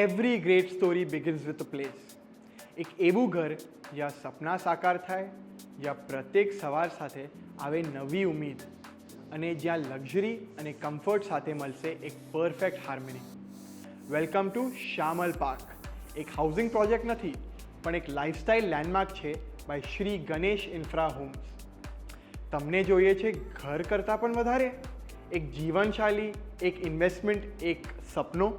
Every great story begins with a place. એક એવું ઘર જ્યાં સપના સાકાર થાય, જ્યાં પ્રત્યેક સવાર સાથે આવે નવી ઉમ્મીદ અને જ્યાં લક્ઝરી અને કમ્ફર્ટ સાથે મળશે એક perfect harmony. Welcome to Shamal Park. એક હાઉસિંગ પ્રોજેક્ટ નથી, પણ એક લાઇફસ્ટાઇલ લેન્ડમાર્ક છે by Shri Ganesh Infra Homes. તમને જોઈએ છે ઘર કરતાં પણ વધારે, એક જીવનશાલી, એક ઇન્વેસ્ટમેન્ટ, એક સપનો?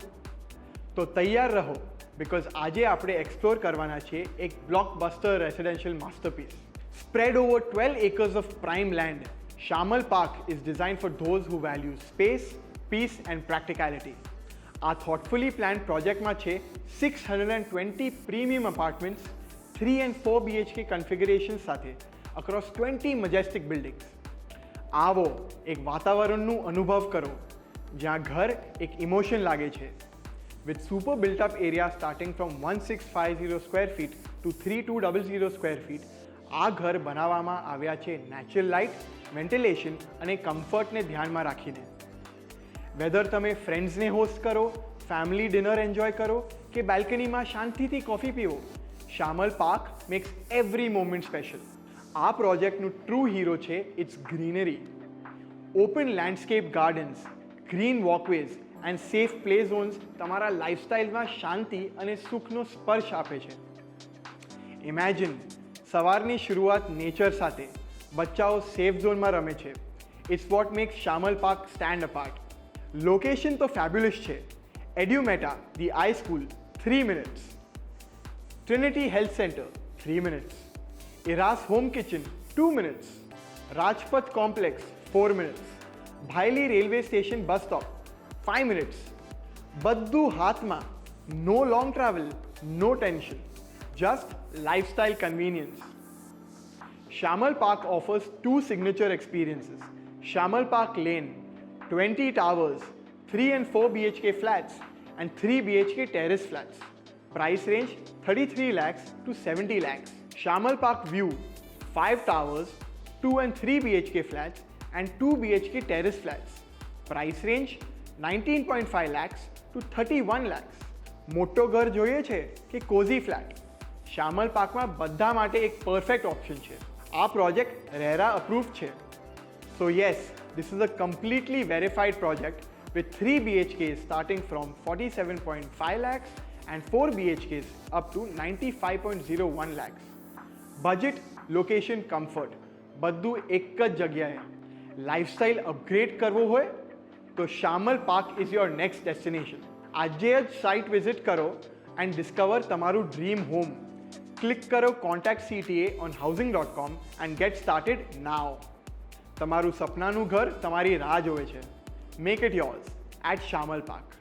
તો તૈયાર રહો, બિકોઝ આજે આપણે એક્સપ્લોર કરવાના છીએ એક blockbuster residential masterpiece. Spread over 12 acres of prime land, Shamal Park is designed for those who value space, peace and practicality. આ thoughtfully planned પ્રોજેક્ટમાં છે 620 premium apartments, 3 and 4 BHK configuration સાથે across 20 majestic buildings. આવો એક વાતાવરણનું અનુભવ કરો જ્યાં ઘર એક ઇમોશન લાગે છે. With super built-up area starting from 1650 square feet to 3200 square feet, આ ઘર બનાવવામાં આવ્યા છે નેચરલ લાઇટ, વેન્ટિલેશન અને કમ્ફર્ટને ધ્યાનમાં રાખીને. વેધર તમે ફ્રેન્ડ્સને હોસ્ટ કરો, ફેમિલી ડિનર એન્જોય કરો કે બેલ્કનીમાં શાંતિથી કોફી પીવો, Shamal Park makes every moment special. આ પ્રોજેક્ટનું ટ્રુ હીરો છે its greenery. Open landscape gardens, green walkways and safe play zones તમારા લાઇફસ્ટાઇલમાં શાંતિ અને સુખનો સ્પર્શ આપે છે. ઇમેજિન સવારની શરૂઆત નેચર સાથે, બચ્ચાઓ સેફ ઝોનમાં રમે છે. It's what makes Shamal Park stand apart. Location તો ફેબ્યુલસ છે. Edumeta the i school 3 minutes, Trinity health centre 3 minutes, Eras home kitchen 2 minutes, Rajpath complex 4 minutes, Bhayli railway station bus stop 5 minutes. બધું હાથમાં. No long travel, no tension, just lifestyle convenience. Shamal Park offers 2 signature experiences. Shamal Park Lane, 20 towers, 3 and 4 BHK flats and 3 BHK terrace flats. Price range 33 lakhs to 70 lakhs. Shamal Park View, 5 towers, 2 and 3 BHK flats and 2 BHK terrace flats. Price range 19.5 lakhs to 31 lakhs. મોટો ઘર જોઈએ છે કે cosy flat? શામલ પાર્કમાં બધા માટે એક perfect option છે. આ પ્રોજેક્ટ રેરા અપ્રૂવ્ડ છે. સો yes, this is a completely verified project with 3 BHKs starting from 47.5 lakhs and 4 BHKs up to 95.01 lakhs. Budget, location, comfort બધું એક જ જગ્યાએ. લાઇફસ્ટાઇલ અપગ્રેડ કરવો હોય તો Shamal Park is your next destination. આજે જ સાઇટ વિઝિટ કરો એન્ડ ડિસ્કવર તમારું ડ્રીમ હોમ. ક્લિક કરો contact CTA on housing.com and get started now. તમારું સપનાનું ઘર તમારી રાહ જોવે છે. Make it yours at Shamal park.